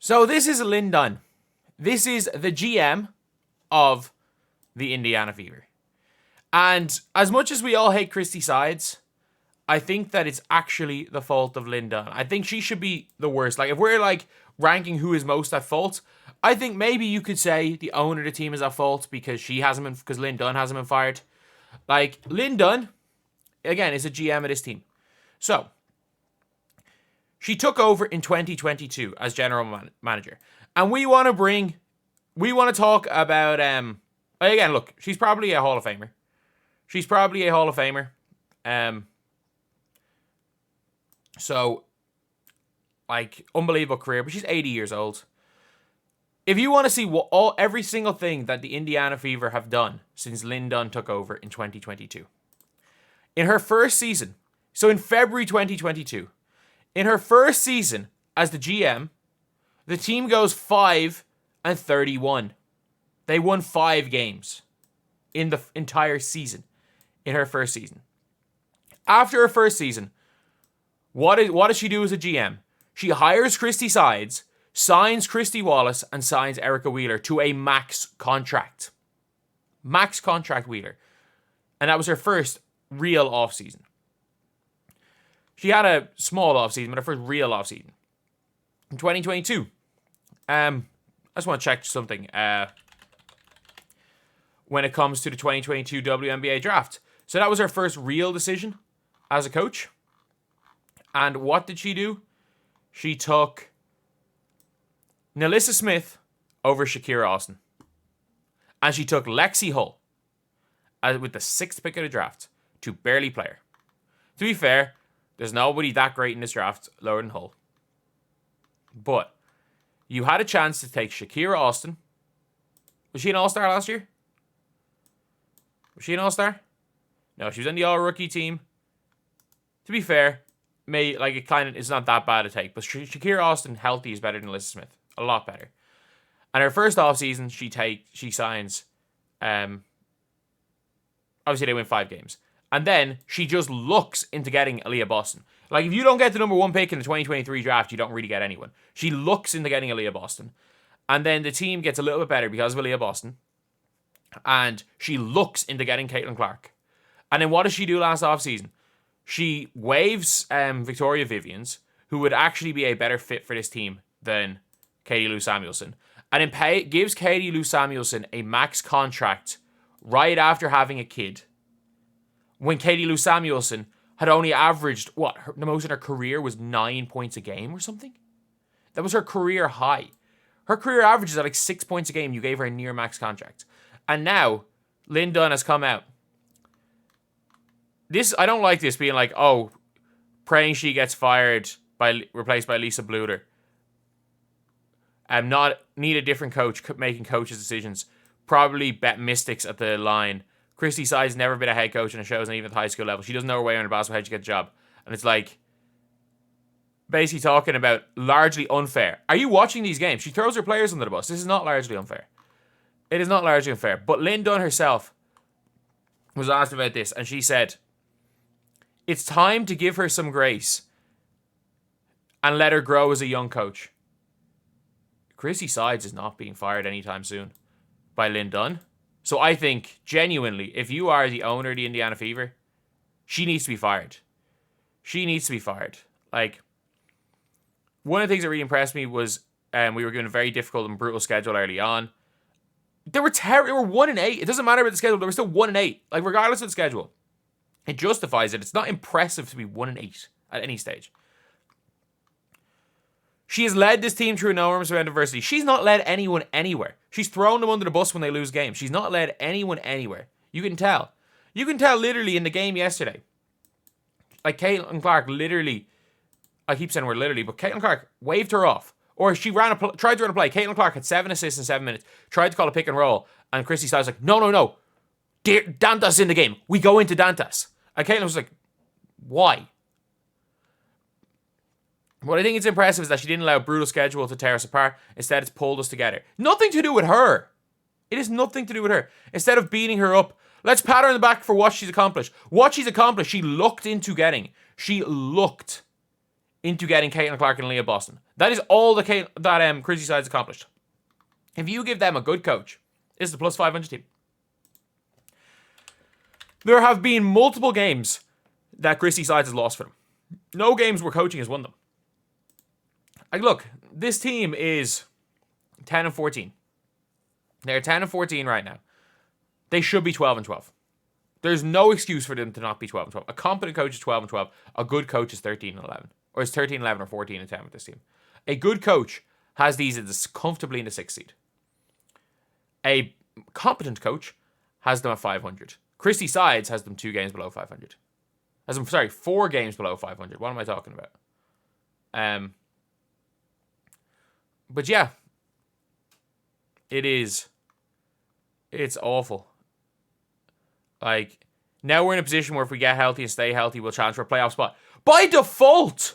So this is Lin Dunn. This is the GM of the Indiana Fever. And as much as we all hate Christie Sides, I think that it's actually the fault of Lin Dunn. I think she should be the worst. Like, if we're, like, ranking who is most at fault, I think maybe you could say the owner of the team is at fault because Lin Dunn hasn't been fired. Like, Lin Dunn, again, is a GM of this team. So, she took over in 2022 as general manager. And we want to talk about, again, look, she's probably a Hall of Famer. So, like, unbelievable career, but she's 80 years old. If you want to see every single thing that the Indiana Fever have done since Lin Dunn took over in 2022. In her first season, so in February 2022, in her first season as the GM, the team goes 5-31. They won 5 games in the entire season in her first season. After her first season, what does she do as a GM? She hires Christie Sides, signs Christy Wallace, and signs Erica Wheeler to a max contract. Max contract Wheeler. And that was her first real offseason. She had a small offseason, but her first real offseason. In 2022, I just want to check something. When it comes to the 2022 WNBA draft. So that was her first real decision as a coach. And what did she do? She took Nalissa Smith over Shakira Austin. And she took Lexi Hull with the 6th pick of the draft to barely play her. To be fair, there's nobody that great in this draft lower than Hull. But you had a chance to take Shakira Austin. Was she an All-Star last year? Was she an All-Star? No, she was on the All-Rookie team. To be fair, it's not that bad a take. But Shakira Austin healthy is better than Alyssa Smith. A lot better. And her first offseason, she signs. Obviously, they win 5 games. And then she just looks into getting Aaliyah Boston. Like, if you don't get the number 1 pick in the 2023 draft, you don't really get anyone. She looks into getting Aaliyah Boston. And then the team gets a little bit better because of Aaliyah Boston. And she looks into getting Caitlin Clark. And then what does she do last offseason? She waives Victoria Vivians, who would actually be a better fit for this team than Katie Lou Samuelson. And then gives Katie Lou Samuelson a max contract right after having a kid. When Katie Lou Samuelson had only averaged, the most in her career was 9 points a game or something? That was her career high. Her career average is at like 6 points a game. You gave her a near max contract. And now, Lin Dunn has come out. I don't like this being like, praying she gets replaced by Lisa Bluter. Need a different coach, making coaches' decisions. Probably bet Mystics at the line. Christie Sides never been a head coach and it shows, not even at the high school level. She doesn't know her way around basketball, how to get a job. And it's like, basically talking about largely unfair. Are you watching these games? She throws her players under the bus. This is not largely unfair. It is not largely unfair. But Lin Dunn herself was asked about this, and she said, it's time to give her some grace and let her grow as a young coach. Christie Sides is not being fired anytime soon by Lin Dunn. So I think, genuinely, if you are the owner of the Indiana Fever, she needs to be fired. She needs to be fired. Like, one of the things that really impressed me was we were given a very difficult and brutal schedule early on. They were 1-8. It doesn't matter about the schedule. They were still 1-8. Like, regardless of the schedule. It justifies it. It's not impressive to be 1-8 at any stage. She has led this team through enormous amount of adversity. She's not led anyone anywhere. She's thrown them under the bus when they lose games. She's not led anyone anywhere. You can tell. You can tell literally in the game yesterday. Like, Caitlin Clark literally, I keep saying we're literally, but Caitlin Clark waved her off. Or she tried to run a play. Caitlin Clark had 7 assists in 7 minutes. Tried to call a pick and roll. And Christie Sides was like, no. Dantas in the game. We go into Dantas. And Caitlin was like, why? What I think is impressive is that she didn't allow a brutal schedule to tear us apart. Instead, it's pulled us together. Nothing to do with her. It is nothing to do with her. Instead of beating her up, let's pat her on the back for what she's accomplished. What she's accomplished, she looked into getting. She looked into getting Caitlin Clark and Leah Boston. That is all that Christie Sides accomplished. If you give them a good coach, this is a plus 500 team. There have been multiple games that Christie Sides has lost for them. No games where coaching has won them. Like, look, this team is 10 and 14. They're 10 and 14 right now. They should be 12 and 12. There's no excuse for them to not be 12 and 12. A competent coach is 12 and 12. A good coach is 13 and 11. Or is 13 and 11 or 14 and 10 with this team. A good coach has these comfortably in the 6th seed. A competent coach has them at 500. Christie Sides has them 2 games below 500. 4 games below 500. What am I talking about? But yeah. It's awful. Like, now we're in a position where if we get healthy and stay healthy, we'll challenge for a playoff spot. By default,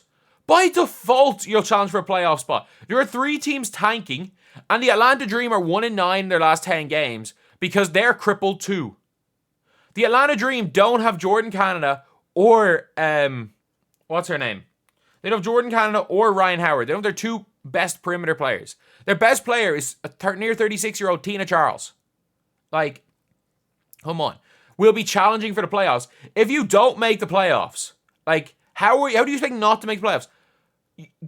you'll challenge for a playoff spot. There are 3 teams tanking, and the Atlanta Dream are 1-9 in their last 10 games because they're crippled too. The Atlanta Dream don't have Jordan Canada or, what's her name? They don't have Jordan Canada or Ryan Howard. They don't have their 2 best perimeter players. Their best player is a near 36-year-old Tina Charles. Like, come on. We'll be challenging for the playoffs. If you don't make the playoffs, like, how do you expect not to make the playoffs?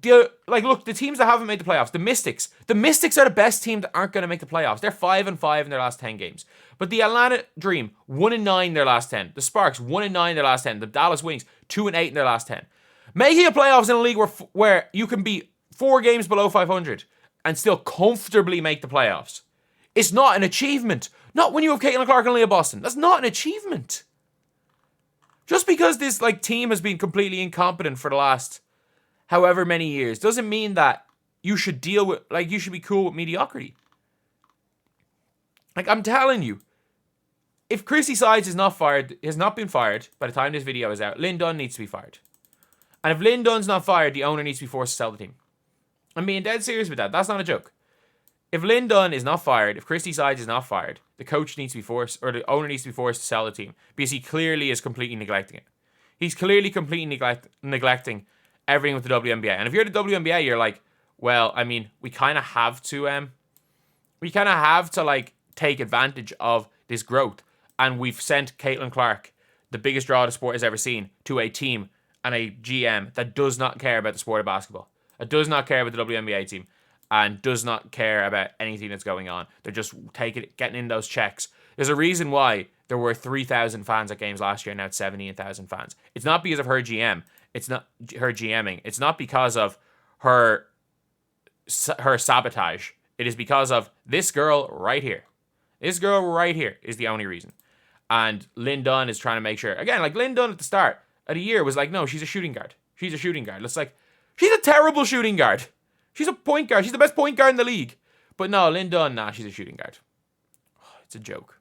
Look, the teams that haven't made the playoffs, the Mystics are the best team that aren't going to make the playoffs. They're 5-5 in their last 10 games. But the Atlanta Dream, 1-9 in their last 10. The Sparks, 1-9 in their last 10. The Dallas Wings, 2-8 in their last 10. Making a playoffs in a league where you can be 4 games below 500 and still comfortably make the playoffs. It's not an achievement. Not when you have Caitlin Clark and Leah Boston. That's not an achievement. Just because this team has been completely incompetent for the last however many years doesn't mean that you should you should be cool with mediocrity. Like, I'm telling you, if Christie Sides has not been fired by the time this video is out, Lin Dunn needs to be fired. And if Lin Dunn's not fired, the owner needs to be forced to sell the team. I'm being dead serious with that. That's not a joke. If Lin Dunn is not fired, if Christie Sides is not fired, the coach needs to be forced, or the owner needs to be forced to sell the team, because he clearly is completely neglecting it. He's clearly completely neglecting everything with the WNBA. And if you're the WNBA, you're like, well, I mean, we kind of have to take advantage of this growth. And we've sent Caitlin Clark, the biggest draw the sport has ever seen, to a team and a GM that does not care about the sport of basketball. It does not care about the WNBA team. And does not care about anything that's going on. They're just getting in those checks. There's a reason why there were 3,000 fans at games last year, and now it's 17,000 fans. It's not because of her GM. It's not her GMing. It's not because of her sabotage. It is because of this girl right here. This girl right here is the only reason. And Lin Dunn is trying to make sure. Again, Lin Dunn at the start of the year was like, no, she's a shooting guard. She's a shooting guard. It's like, she's a terrible shooting guard. She's a point guard. She's the best point guard in the league. But no, Lin Dunn, she's a shooting guard. Oh, it's a joke.